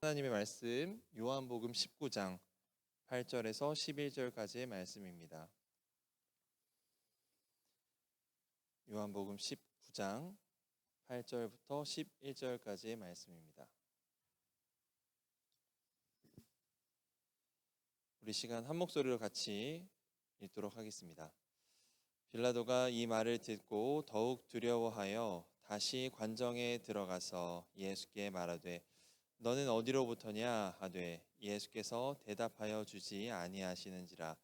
하나님의 말씀 요한복음 19장 8절에서 11절까지의 말씀입니다. 요한복음 19장 8절부터 11절까지의 말씀입니다. 우리 시간 한 목소리로 같이 읽도록 하겠습니다. 빌라도가 이 말을 듣고 더욱 두려워하여 다시 관정에 들어가서 예수께 말하되 너는 어디로부터냐 하되 예수께서 대답하여 주지 아니하시는지라.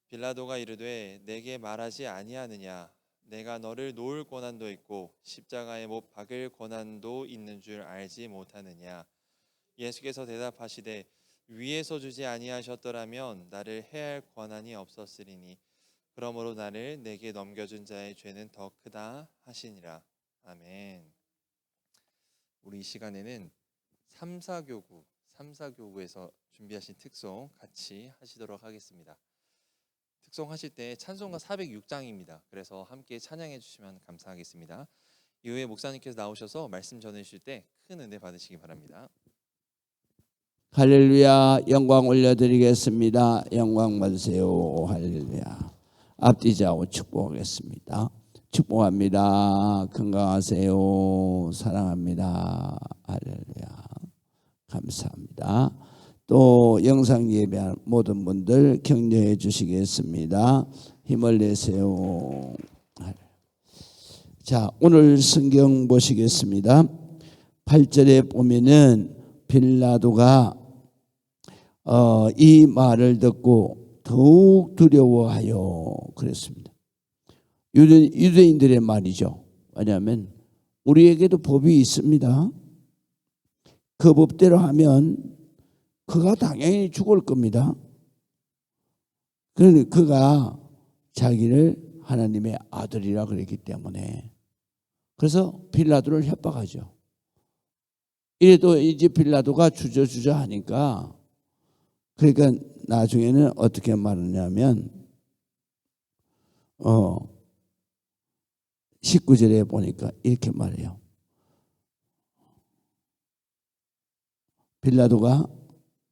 빌라도가 이르되 내게 말하지 아니하느냐 내가 너를 놓을 고난도 있고 십자가에 못 박을 고난도 있는 줄 알지 못하느냐. 예수께서 대답하시되 위에서 주지 아니하셨더라면 나를 해할 권한이 없었으리니 그러므로 나를 내게 넘겨준 자의 죄는 더 크다 하시니라. 아멘. 우리 이 시간에는 3사교구에서 준비하신 특송 같이 하시도록 하겠습니다. 특송 하실 때 찬송가 406장입니다. 그래서 함께 찬양해 주시면 감사하겠습니다. 이후에 목사님께서 나오셔서 말씀 전해주실 때 큰 은혜 받으시기 바랍니다. 할렐루야. 영광 올려드리겠습니다. 영광 받으세요. 할렐루야. 앞뒤좌우 축복하겠습니다. 축복합니다. 건강하세요. 사랑합니다. 할렐루야. 감사합니다. 또 영상 예배한 모든 분들 격려해 주시겠습니다. 힘을 내세요. 자, 오늘 성경 보시겠습니다. 8절에 보면은 빌라도가 이 말을 듣고 더욱 두려워하여 그랬습니다. 유대인들의 말이죠. 왜냐하면 우리에게도 법이 있습니다. 그 법대로 하면 그가 당연히 죽을 겁니다. 그런데 그가 자기를 하나님의 아들이라 그랬기 때문에 그래서 빌라도를 협박하죠. 이래도 이제 빌라도가 주저주저 하니까 그러니까 나중에는 어떻게 말하냐면 19절에 보니까 이렇게 말해요. 빌라도가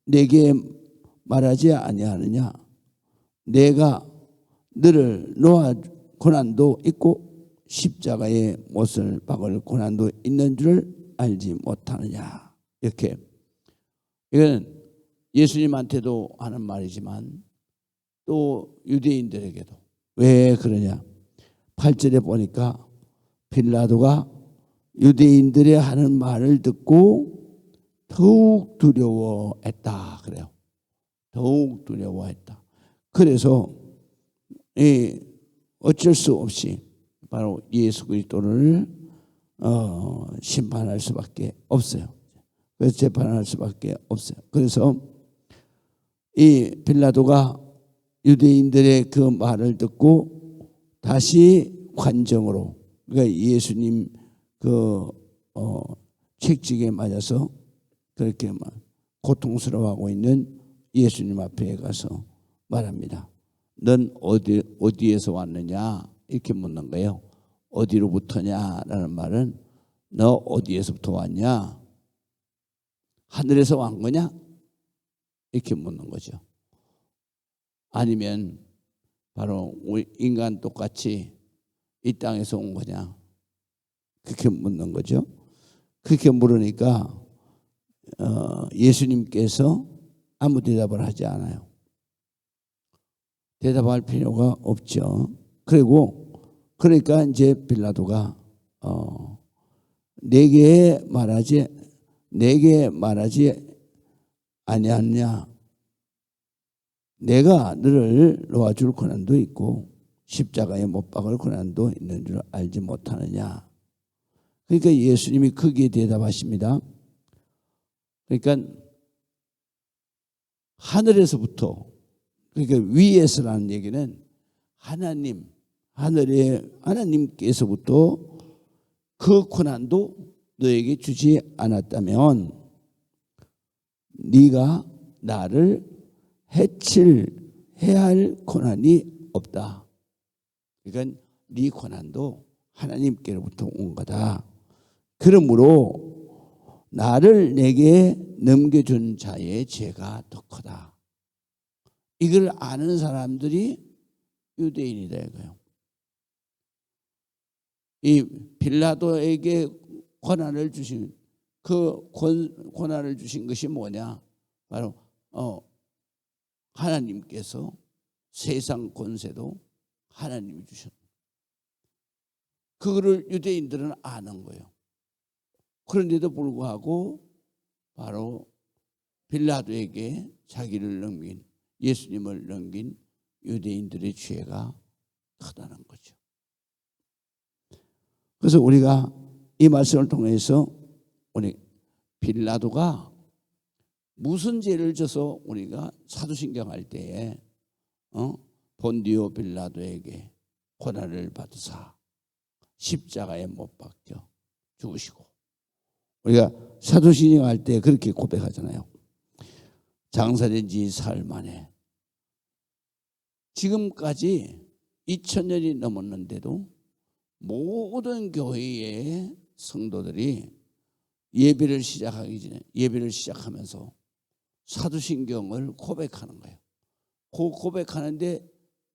내게 말하지 아니하느냐 내가 너를 놓아 고난도 있고 십자가에 못을 박을 고난도 있는 줄 알지 못하느냐. 이렇게 이건 예수님한테도 하는 말이지만 또 유대인들에게도 왜 그러냐. 8절에 보니까 빌라도가 유대인들의 하는 말을 듣고 더욱 두려워했다 그래요. 더욱 두려워했다. 그래서 어쩔 수 없이 바로 예수 그리스도를 심판할 수밖에 없어요. 그래서 재판할 수밖에 없어요. 그래서 이 빌라도가 유대인들의 그 말을 듣고 다시 관정으로 그러니까 예수님 그 책찍에 맞아서 그렇게 고통스러워하고 있는 예수님 앞에 가서 말합니다. 넌 어디에서 왔느냐 이렇게 묻는 거예요. 어디로부터냐라는 말은 너 어디에서부터 왔냐? 하늘에서 온 거냐? 이렇게 묻는 거죠. 아니면 바로 우리 인간 똑같이 이 땅에서 온 거냐? 그렇게 묻는 거죠. 그렇게 물으니까 예수님께서 아무 대답을 하지 않아요. 대답할 필요가 없죠. 그러니까 이제 빌라도가 내게 말하지 아니하느냐. 내가 너를 놓아줄 고난도 있고 십자가에 못 박을 고난도 있는 줄 알지 못하느냐. 그러니까 예수님이 거기에 대답하십니다. 그러니까 하늘에서부터 그러니까 위에서라는 얘기는 하나님께서부터 그 고난도 너에게 주지 않았다면 네가 나를 해야 할 고난이 없다. 그러니까 네 고난도 하나님께로부터 온 거다. 그러므로 나를 내게 넘겨준 자의 죄가 더 크다. 이걸 아는 사람들이 유대인이다 이거예요. 이 빌라도에게 권한을 주신 그 권한을 주신 것이 뭐냐? 바로 하나님께서 세상 권세도 하나님이 주셨다. 그거를 유대인들은 아는 거예요. 그런데도 불구하고 바로 빌라도에게 자기를 넘긴 예수님을 넘긴 유대인들의 죄가 크다는 거죠. 그래서 우리가 이 말씀을 통해서 우리 빌라도가 무슨 죄를 져서 우리가 사도신경 할 때에 본디오 빌라도에게 고난을 받으사 십자가에 못 박혀 죽으시고, 우리가 사도신경 할 때 그렇게 고백하잖아요. 장사된 지 사흘 만에, 지금까지 2000년이 넘었는데도 모든 교회의 성도들이 예배를 시작하기 전에 예배를 시작하면서 사도신경을 고백하는 거예요. 그 고백하는데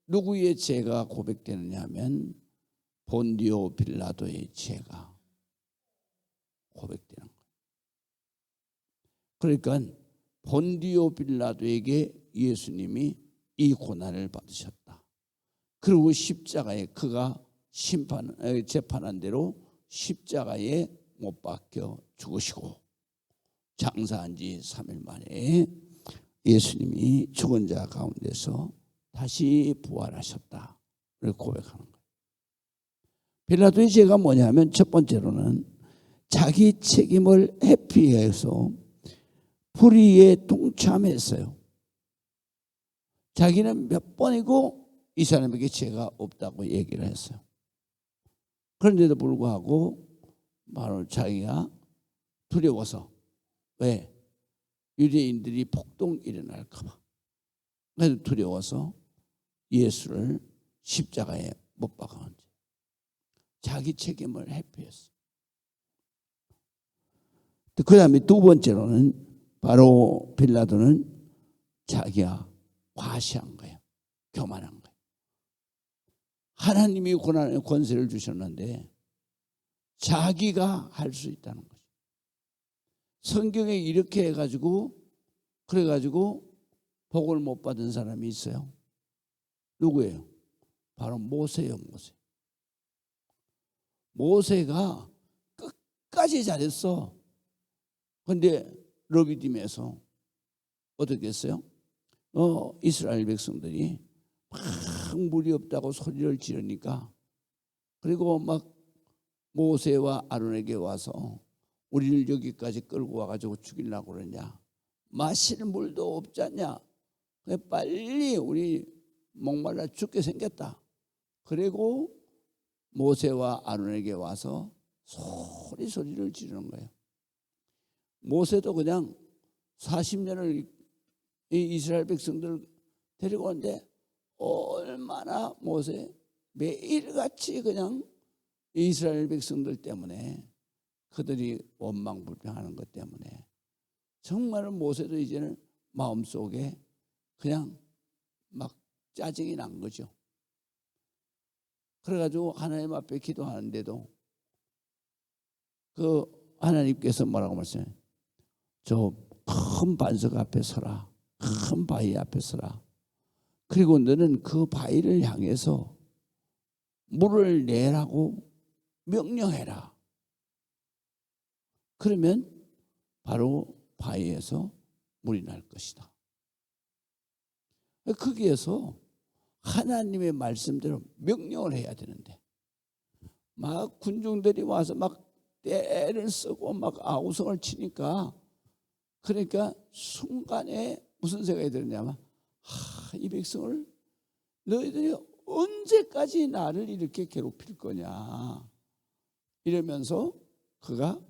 누구의 죄가 고백되느냐 하면 본디오 빌라도의 죄가 고백되는 거예요. 그러니까 본디오 빌라도에게 예수님이 이 고난을 받으셨다. 그리고 십자가에 그가 재판한 대로 십자가에 못 박혀 죽으시고 장사한 지 3일 만에 예수님이 죽은 자 가운데서 다시 부활하셨다. 를 고백하는 거예요. 빌라도의 죄가 뭐냐면 첫 번째로는 자기 책임을 회피해서 불의에 동참했어요. 자기는 몇 번이고 이 사람에게 죄가 없다고 얘기를 했어요. 그런데도 불구하고 바로 자기가 두려워서, 왜? 유대인들이 폭동 일어날까 봐. 그래서 두려워서 예수를 십자가에 못 박았는지 자기 책임을 회피했어. 그 다음에 두 번째로는 바로 빌라도는 자기가 과시한 거예요. 교만한 거예요. 하나님이 권세를 주셨는데 자기가 할 수 있다는 거죠. 성경에 이렇게 해가지고 그래가지고 복을 못 받은 사람이 있어요. 누구예요? 바로 모세예요. 모세가 끝까지 잘했어. 그런데 르비딤에서 어떻게 했어요? 이스라엘 백성들이 막 물이 없다고 소리를 지르니까, 그리고 막 모세와 아론에게 와서 우리를 여기까지 끌고 와가지고 죽이려고 그러냐, 마실 물도 없지 않냐, 빨리 우리 목말라 죽게 생겼다. 그리고 모세와 아론에게 와서 소리를 지르는 거예요. 모세도 그냥 40년을 이 이스라엘 백성들을 데리고 오는데 얼마나 모세 매일같이 그냥 이스라엘 백성들 때문에 그들이 원망불평하는 것 때문에 정말 모세도 이제는 마음속에 그냥 막 짜증이 난 거죠. 그래가지고 하나님 앞에 기도하는데도 그 하나님께서 뭐라고 말씀해요? 저 큰 반석 앞에 서라. 큰 바위 앞에 서라. 그리고 너는 그 바위를 향해서 물을 내라고 명령해라. 그러면 바로 바위에서 물이 날 것이다. 거기에서 하나님의 말씀대로 명령을 해야 되는데 막 군중들이 와서 막 떼를 쓰고 막 아우성을 치니까, 그러니까 순간에 무슨 생각이 드느냐면 이 백성을 너희들이 언제까지 나를 이렇게 괴롭힐 거냐 이러면서 그가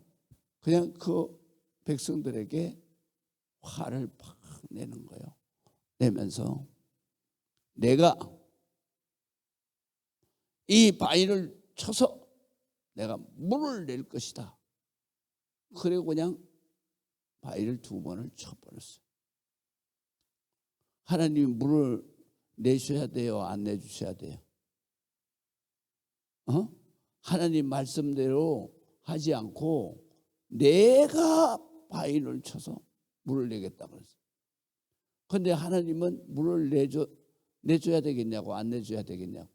그냥 그 백성들에게 화를 팍 내는 거예요. 내면서 내가 이 바위를 쳐서 내가 물을 낼 것이다. 그리고 그냥 바위를 2번을 쳐버렸어요. 하나님이 물을 내셔야 돼요? 안 내주셔야 돼요? 하나님 말씀대로 하지 않고 내가 바위를 쳐서 물을 내겠다 그랬어요. 그런데 하나님은 물을 내줘야 되겠냐고 안 내줘야 되겠냐고.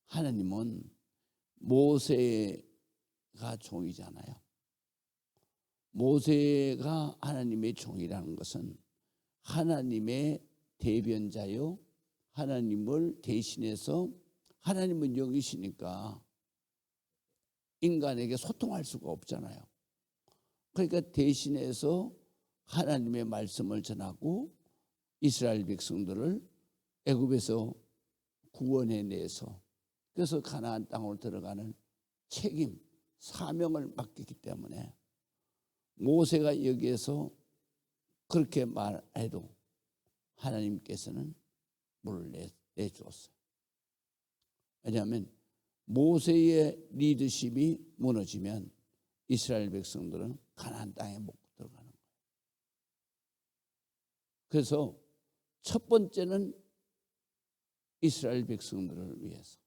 하나님은 모세가 종이잖아요. 모세가 하나님의 종이라는 것은 하나님의 대변자요, 하나님을 대신해서, 하나님은 영이시니까 인간에게 소통할 수가 없잖아요. 그러니까 대신해서 하나님의 말씀을 전하고 이스라엘 백성들을 애굽에서 구원해내서, 그래서 가나안 땅으로 들어가는 책임, 사명을 맡겼기 때문에 모세가 여기에서 그렇게 말해도 하나님께서는 물을 내주었어요. 왜냐하면 모세의 리더십이 무너지면 이스라엘 백성들은 가나안 땅에 못 들어가는 거예요. 그래서 첫 번째는 이스라엘 백성들을 위해서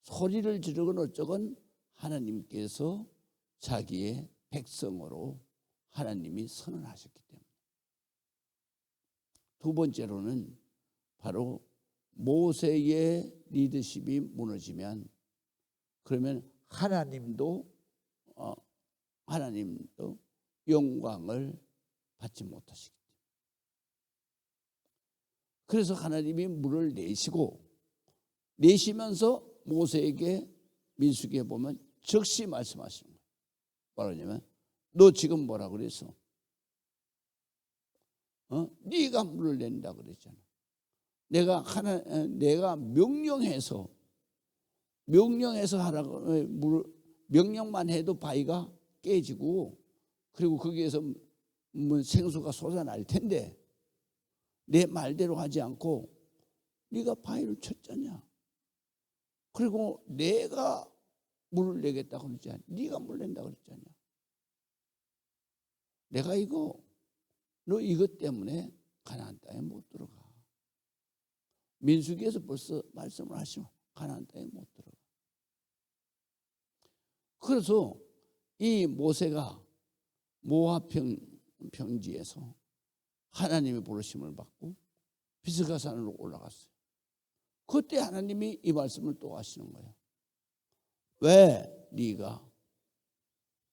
소리를 지르건 어쩌건 하나님께서 자기의 백성으로 하나님이 선언하셨기 때문에. 2번째로는 바로 모세의 리더십이 무너지면, 그러면 하나님도 영광을 받지 못하시기 때문에. 그래서 하나님이 물을 내시면서 모세에게, 민수기에 보면 즉시 말씀하시는 거예요. 뭐라냐면 너 지금 뭐라 그랬어? 네가 물을 낸다 그랬잖아. 내가 명령해서 하라고, 명령만 해도 바위가 깨지고, 그리고 거기에서 생수가 솟아날 텐데 내 말대로 하지 않고 네가 바위를 쳤잖냐. 그리고 내가 물을 내겠다고 그랬잖아. 네가 물 낸다고 그랬잖아. 내가 너 이것 때문에 가나안 땅에 못 들어가. 민수기에서 벌써 말씀을 하시면 가나안 땅에 못 들어가. 그래서 이 모세가 모압 평지에서 하나님의 부르심을 받고 비스가 산으로 올라갔어요. 그때 하나님이 이 말씀을 또 하시는 거예요. 왜 네가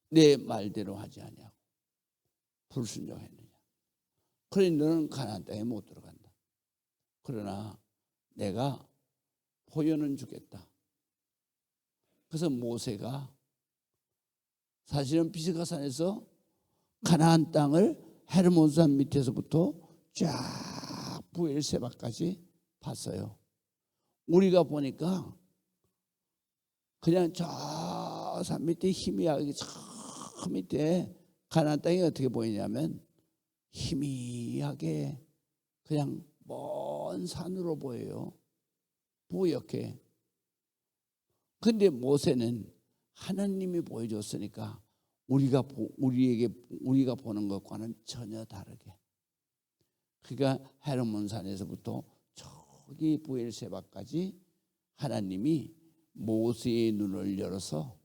내 말대로 하지 아니하고 불순종했느냐. 그러니 너는 가나안 땅에 못 들어간다. 그러나 내가 포효는 주겠다. 그래서 모세가 사실은 비스가산에서 가나안 땅을 헤르몬산 밑에서부터 쫙 부엘세바까지 봤어요. 우리가 보니까 그냥 저 산 밑에 희미하게 저 밑에 가나안 땅이 어떻게 보이냐면 희미하게 그냥 먼 산으로 보여요. 뿌옇게. 근데 모세는 하나님이 보여줬으니까 우리가 보는 것과는 전혀 다르게. 그러니까 헤르몬산에서부터 저기 부엘세바까지 하나님이 모세의 눈을 열어서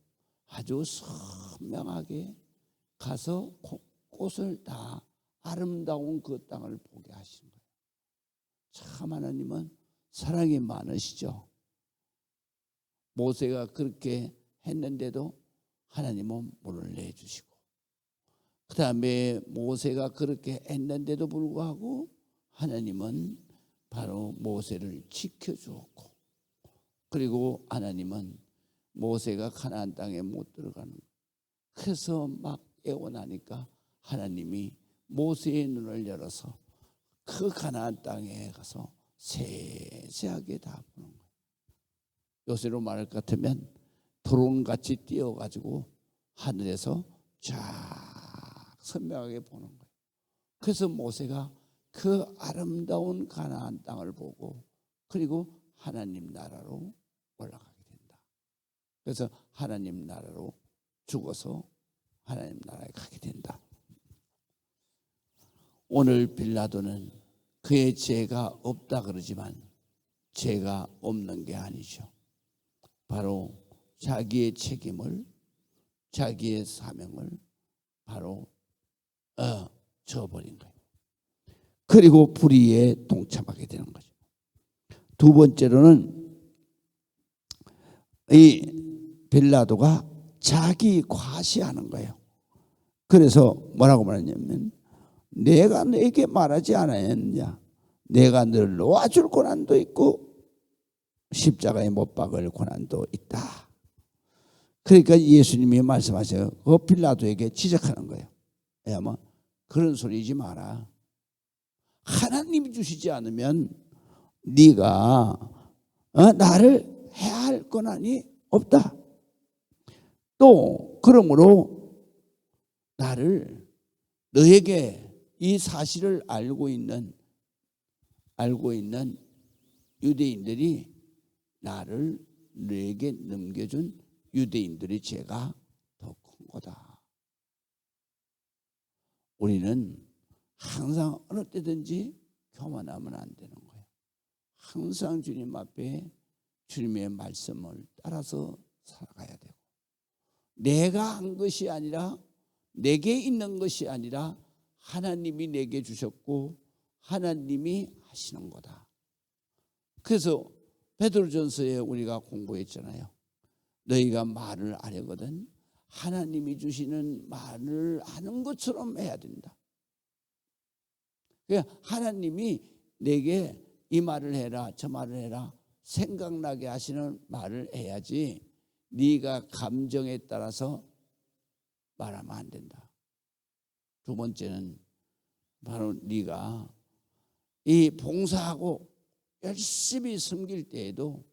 아주 선명하게 가서 곳곳을 다 아름다운 그 땅을 보게 하신 거예요. 참 하나님은 사랑이 많으시죠. 모세가 그렇게 했는데도 하나님은 물을 내주시고, 그 다음에 모세가 그렇게 했는데도 불구하고 하나님은 바로 모세를 지켜주었고, 그리고 하나님은 모세가 가나안 땅에 못 들어가는 거예요. 그래서 막 애원하니까 하나님이 모세의 눈을 열어서 그 가나안 땅에 가서 세세하게 다 보는 거예요. 요새로 말할 것 같으면 드론같이 띄어가지고 하늘에서 쫙 선명하게 보는 거예요. 그래서 모세가 그 아름다운 가나안 땅을 보고, 그리고 하나님 나라로 올라가게 된다. 그래서 하나님 나라로 죽어서 하나님 나라에 가게 된다. 오늘 빌라도는 그의 죄가 없다 그러지만 죄가 없는 게 아니죠. 바로 자기의 책임을, 자기의 사명을 바로 저버린 거예요. 그리고 불의에 동참하게 되는 거죠. 두 번째로는 이 빌라도가 자기 과시하는 거예요. 그래서 뭐라고 말하냐면 내가 너에게 말하지 않았느냐, 내가 너를 놓아줄 고난도 있고 십자가에 못 박을 고난도 있다. 그러니까 예수님이 말씀하셔요. 그 빌라도에게 지적하는 거예요. 야, 뭐 그런 소리지 마라. 하나님이 주시지 않으면 네가 나를 해야 할 권한이 없다. 또 그러므로 나를, 너에게 이 사실을 알고 있는 유대인들이 나를 너에게 넘겨준 유대인들의 죄가 더 큰 거다. 우리는 항상 어느 때든지 교만하면 안 되는 거예요. 항상 주님 앞에 주님의 말씀을 따라서 살아가야 되고, 내가 한 것이 아니라, 내게 있는 것이 아니라 하나님이 내게 주셨고 하나님이 하시는 거다. 그래서 베드로전서에 우리가 공부했잖아요. 너희가 말을 하려거든 하나님이 주시는 말을 하는 것처럼 해야 된다. 그러니까 하나님이 내게 이 말을 해라, 저 말을 해라 생각나게 하시는 말을 해야지 네가 감정에 따라서 말하면 안 된다. 두 번째는 바로 네가 이 봉사하고 열심히 섬길 때에도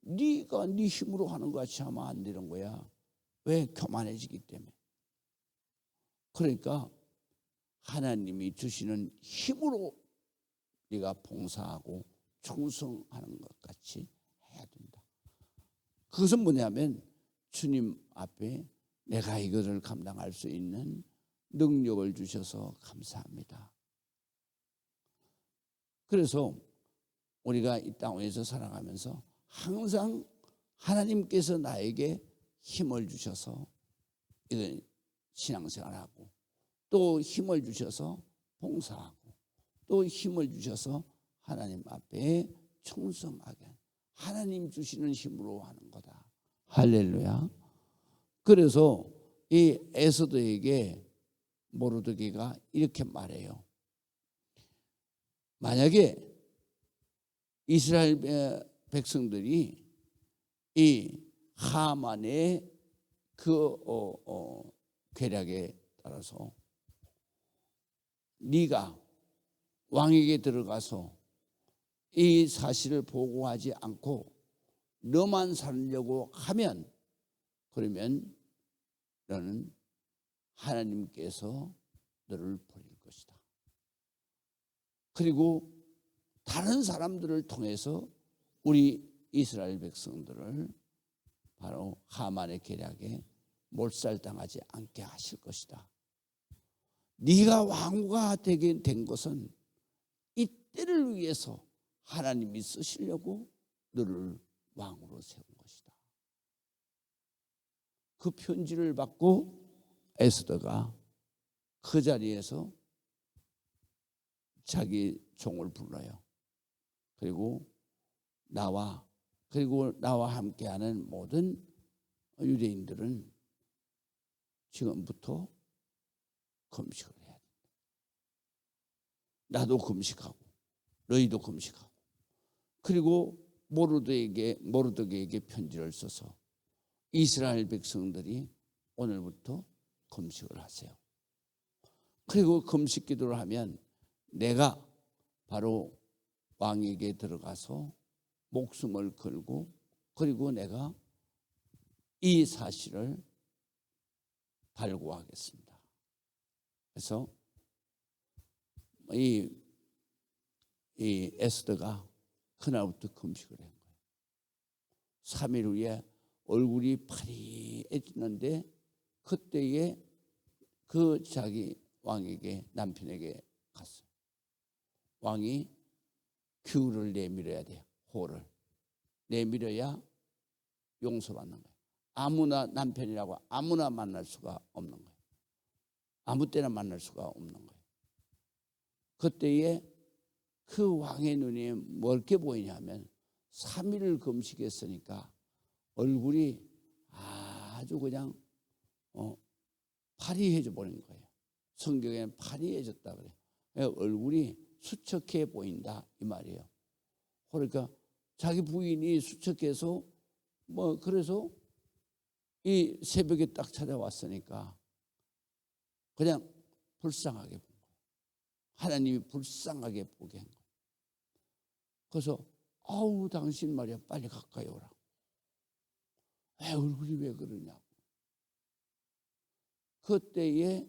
네가 네 힘으로 하는 것 같이 하면 안 되는 거야. 왜? 교만해지기 때문에. 그러니까 하나님이 주시는 힘으로 네가 봉사하고 충성하는 것 같이 해야 된다. 그것은 뭐냐면 주님 앞에 내가 이것을 감당할 수 있는 능력을 주셔서 감사합니다. 그래서 우리가 이 땅에서 살아가면서 항상 하나님께서 나에게 힘을 주셔서 이런 신앙생활하고, 또 힘을 주셔서 봉사하고, 또 힘을 주셔서 하나님 앞에 충성하게, 하나님 주시는 힘으로 하는 거다. 할렐루야. 그래서 이 에스더에게 모르드게가 이렇게 말해요. 만약에 이스라엘 백성들이 이 하만의 그 계략에 따라서 네가 왕에게 들어가서 이 사실을 보고하지 않고 너만 살려고 하면, 그러면 너는 하나님께서 너를 버릴 것이다. 그리고 다른 사람들을 통해서 우리 이스라엘 백성들을 바로 하만의 계략에 몰살당하지 않게 하실 것이다. 네가 왕후가 되게 된 것은 이 때를 위해서 하나님이 쓰시려고 너를 왕으로 세운 것이다. 그 편지를 받고 에스더가 그 자리에서 자기 종을 불러요. 그리고 나와 함께하는 모든 유대인들은 지금부터 금식을 해야 된다. 나도 금식하고 너희도 금식하고. 그리고 모르드게에게 편지를 써서 이스라엘 백성들이 오늘부터 금식을 하세요. 그리고 금식 기도를 하면 내가 바로 왕에게 들어가서 목숨을 걸고, 그리고 내가 이 사실을 발구하겠습니다. 그래서 이 에스더가 그날부터 금식을 한 거예요. 3일 후에 얼굴이 파리해지는데 그때에 그 자기 왕에게 남편에게 갔어요. 왕이 규를 내밀어야 돼요. 호를 내밀어야 용서받는 거예요. 아무나 남편이라고 아무나 만날 수가 없는 거예요. 아무 때나 만날 수가 없는 거예요. 그때에 그 왕의 눈이 멀게 보이냐면 3일을 금식했으니까 얼굴이 아주 그냥 파리해져 버린 거예요. 성경에는 파리해졌다 그래요. 얼굴이 수척해 보인다 이 말이에요. 그러니까 자기 부인이 수척해서 그래서 이 새벽에 딱 찾아왔으니까 그냥 불쌍하게 본 거예요. 하나님이 불쌍하게 보게 한 거예요. 그래서 아우 당신 말이야 빨리 가까이 오라. 왜 얼굴이 왜 그러냐고. 그때에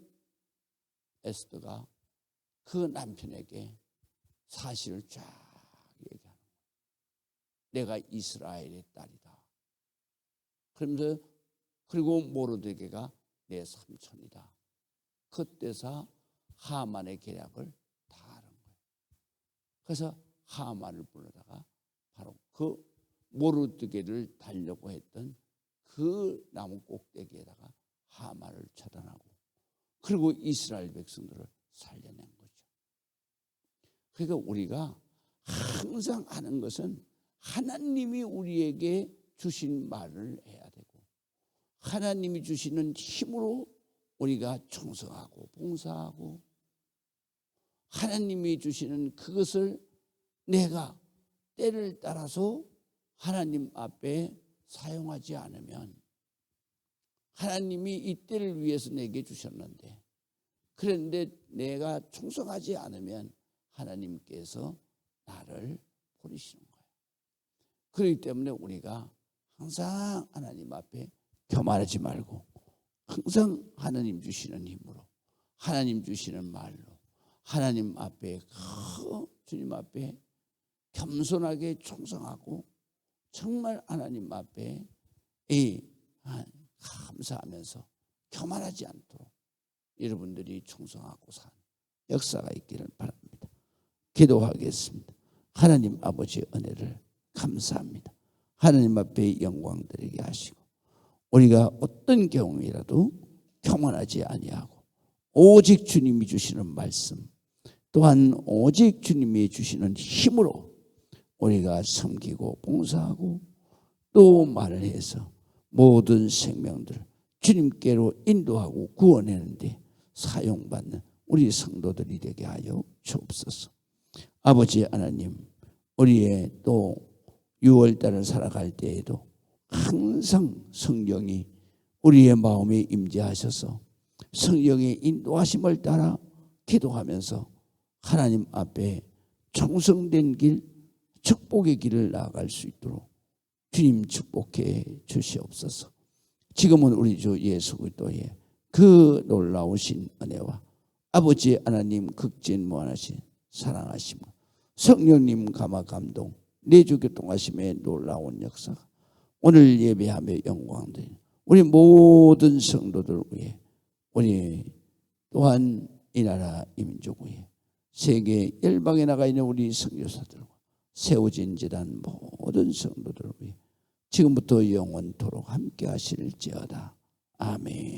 에스더가 그 남편에게 사실을 쫙 얘기하는 거예요. 내가 이스라엘의 딸이다. 그러면서 그리고 모르드게가 내 삼촌이다. 그때서 하만의 계략을 다 하는 거예요. 그래서 하만을 불러다가 바로 그 모르드게를 달려고 했던 그 나무 꼭대기에다가 하만을 처단하고 그리고 이스라엘 백성들을 살려낸 거죠. 그러니까 우리가 항상 하는 것은 하나님이 우리에게 주신 말을 해야 되고 하나님이 주시는 힘으로 우리가 충성하고 봉사하고 하나님이 주시는 그것을 내가 때를 따라서 하나님 앞에 사용하지 않으면 하나님이 이 때를 위해서 내게 주셨는데 그런데 내가 충성하지 않으면 하나님께서 나를 버리시는 거예요. 그렇기 때문에 우리가 항상 하나님 앞에 교만하지 말고 항상 하나님 주시는 힘으로 하나님 주시는 말로 하나님 앞에 주님 앞에 겸손하게 충성하고 정말 하나님 앞에 감사하면서 교만하지 않도록 여러분들이 충성하고 사는 역사가 있기를 바랍니다. 기도하겠습니다. 하나님 아버지의 은혜를 감사합니다. 하나님 앞에 영광 드리게 하시고 우리가 어떤 경우이라도 교만하지 아니하고 오직 주님이 주시는 말씀 또한 오직 주님이 주시는 힘으로 우리가 섬기고 봉사하고 또 말을 해서 모든 생명들을 주님께로 인도하고 구원하는데 사용받는 우리 성도들이 되게 하여 주옵소서. 아버지 하나님 우리의 또 6월달을 살아갈 때에도 항상 성령이 우리의 마음에 임재하셔서 성령의 인도하심을 따라 기도하면서 하나님 앞에 충성된 길 축복의 길을 나아갈 수 있도록 주님 축복해 주시옵소서. 지금은 우리 주 예수 그리스도의 그 놀라우신 은혜와 아버지 하나님 극진무한하신 사랑하심 성령님 감화 감동 내주 교통하심의 놀라운 역사가 오늘 예배하며 영광드리는 우리 모든 성도들 위해 우리 또한 이 나라 이 민족 위해 세계 열방에 나가 있는 우리 선교사들과 세워진 재단 모든 성도들 위해 지금부터 영원토록 함께 하실지어다. 아멘.